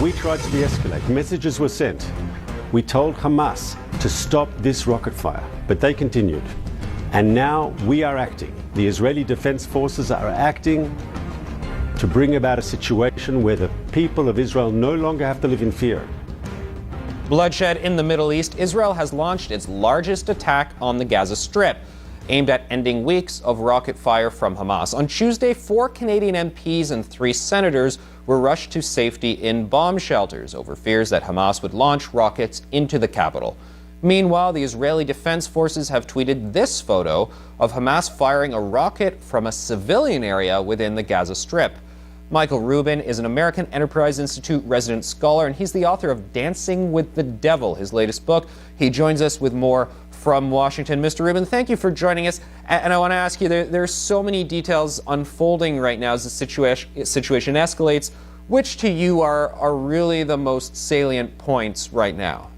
We tried to de-escalate. Messages were sent. We told Hamas to stop this rocket fire, but they continued. And now we are acting. The Israeli Defense Forces are acting to bring about a situation where the people of Israel no longer have to live in fear. Bloodshed in the Middle East. Israel has launched its largest attack on the Gaza Strip, aimed at ending weeks of rocket fire from Hamas. On Tuesday, 4 Canadian MPs and 3 senators were rushed to safety in bomb shelters over fears that Hamas would launch rockets into the capital. Meanwhile, the Israeli Defense Forces have tweeted this photo of Hamas firing a rocket from a civilian area within the Gaza Strip. Michael Rubin is an American Enterprise Institute resident scholar, and he's the author of Dancing with the Devil, his latest book. He joins us with more from Washington. Mr. Rubin, thank you for joining us. And I want to ask you, there's so many details unfolding right now as the situation escalates. Which to you are really the most salient points right now?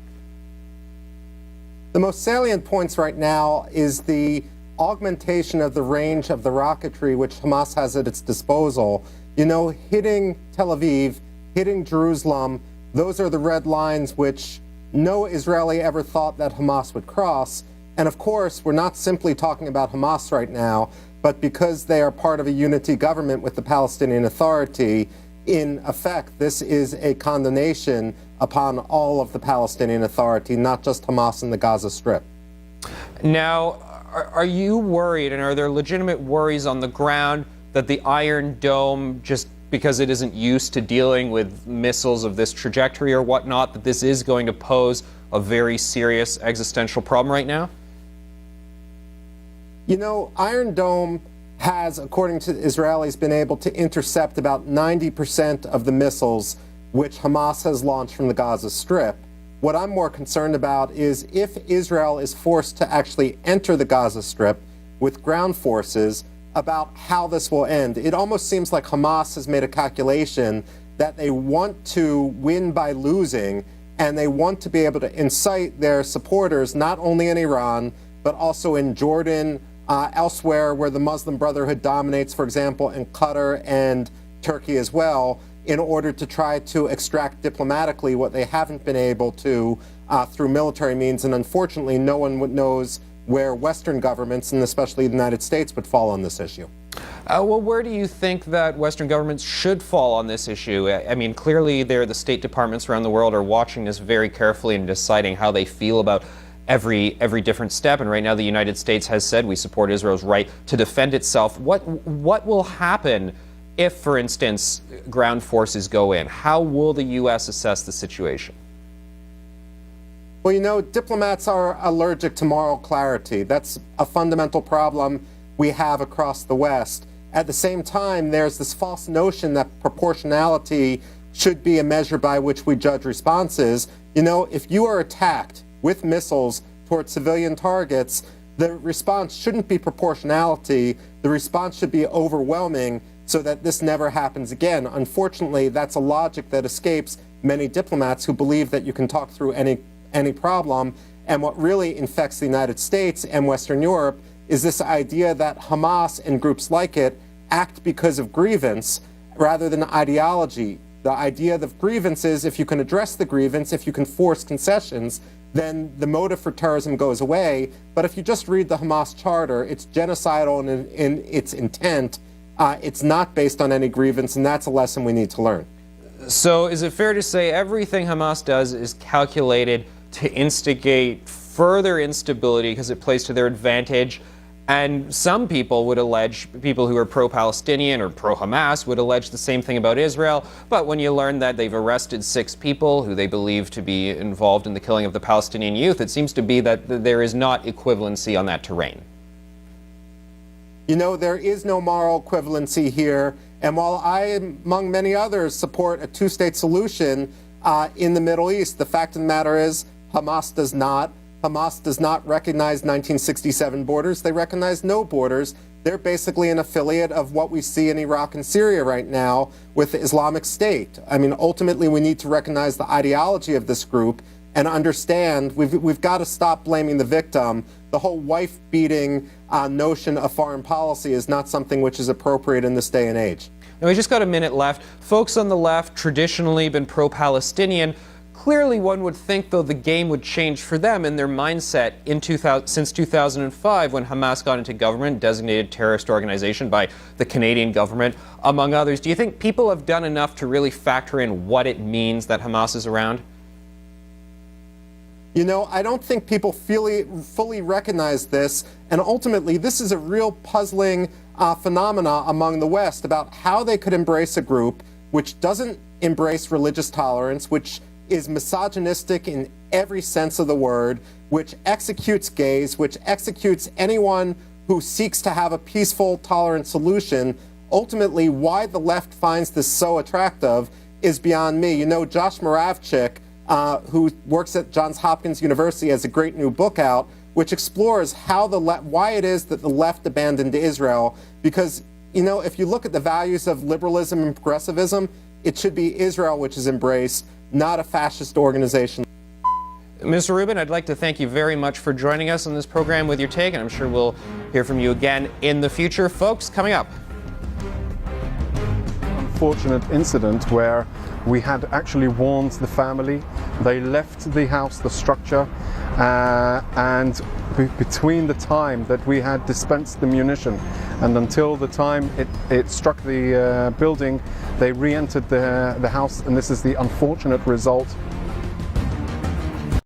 The most salient points right now is the augmentation of the range of the rocketry which Hamas has at its disposal. You know, hitting Tel Aviv, hitting Jerusalem, those are the red lines which no Israeli ever thought that Hamas would cross. And of course, we're not simply talking about Hamas right now, but because they are part of a unity government with the Palestinian Authority, in effect, this is a condemnation upon all of the Palestinian Authority, not just Hamas in the Gaza Strip. Now, are you worried, and are there legitimate worries on the ground that the Iron Dome, just because it isn't used to dealing with missiles of this trajectory or whatnot, that this is going to pose a very serious existential problem right now? You know, Iron Dome has, according to the Israelis, been able to intercept about 90% of the missiles which Hamas has launched from the Gaza Strip. What I'm more concerned about is if Israel is forced to actually enter the Gaza Strip with ground forces, about how this will end. It almost seems like Hamas has made a calculation that they want to win by losing, and they want to be able to incite their supporters, not only in Iran, but also in Jordan, elsewhere where the Muslim Brotherhood dominates, for example, in Qatar and Turkey as well, in order to try to extract diplomatically what they haven't been able to through military means. And unfortunately, no one knows where Western governments, and especially the United States, would fall on this issue. Well, where do you think that Western governments should fall on this issue? I mean, clearly the state departments around the world are watching this very carefully and deciding how they feel about every different step. And right now the United States has said we support Israel's right to defend itself. What will happen if, for instance, ground forces go in? How will the U.S. assess the situation? Well, you know, diplomats are allergic to moral clarity. That's a fundamental problem we have across the West. At the same time, there's this false notion that proportionality should be a measure by which we judge responses. You know, if you are attacked with missiles towards civilian targets, the response shouldn't be proportionality. The response should be overwhelming so that this never happens again. Unfortunately, that's a logic that escapes many diplomats who believe that you can talk through any problem. And what really infects the United States and Western Europe is this idea that Hamas and groups like it act because of grievance rather than ideology. The idea of grievance is if you can address the grievance, if you can force concessions, then the motive for terrorism goes away. But if you just read the Hamas charter, it's genocidal in its intent. It's not based on any grievance, and that's a lesson we need to learn. So is it fair to say everything Hamas does is calculated to instigate further instability because it plays to their advantage? And some people would allege, people who are pro-Palestinian or pro-Hamas would allege the same thing about Israel. But when you learn that they've arrested 6 people who they believe to be involved in the killing of the Palestinian youth, it seems to be that there is not equivalency on that terrain. You know, there is no moral equivalency here. And while I, among many others, support a two-state solution in the Middle East, the fact of the matter is Hamas does not. Hamas does not recognize 1967 borders. They recognize no borders. They're basically an affiliate of what we see in Iraq and Syria right now with the Islamic State. I mean, ultimately, we need to recognize the ideology of this group and understand we've got to stop blaming the victim. The whole wife-beating notion of foreign policy is not something which is appropriate in this day and age. Now, we just got a minute left. Folks on the left traditionally been pro-Palestinian. Clearly, one would think, though, the game would change for them in their mindset since 2005, when Hamas got into government, designated terrorist organization by the Canadian government, among others. Do you think people have done enough to really factor in what it means that Hamas is around? You know, I don't think people fully recognize this, and ultimately this is a real puzzling phenomena among the West about how they could embrace a group which doesn't embrace religious tolerance, which is misogynistic in every sense of the word, which executes gays, which executes anyone who seeks to have a peaceful, tolerant solution. Ultimately, why the left finds this so attractive is beyond me. You know, Josh Moravchik, who works at Johns Hopkins University, has a great new book out which explores how why it is that the left abandoned Israel. Because, you know, if you look at the values of liberalism and progressivism, it should be Israel which is embraced, not a fascist organization. Mr. Rubin, I'd like to thank you very much for joining us on this program with your take, and I'm sure we'll hear from you again in the future. Folks, coming up. Unfortunate incident where we had actually warned the family. They left the house, the structure, and between the time that we had dispensed the munition and until the time it struck the building, they re-entered the house, and this is the unfortunate result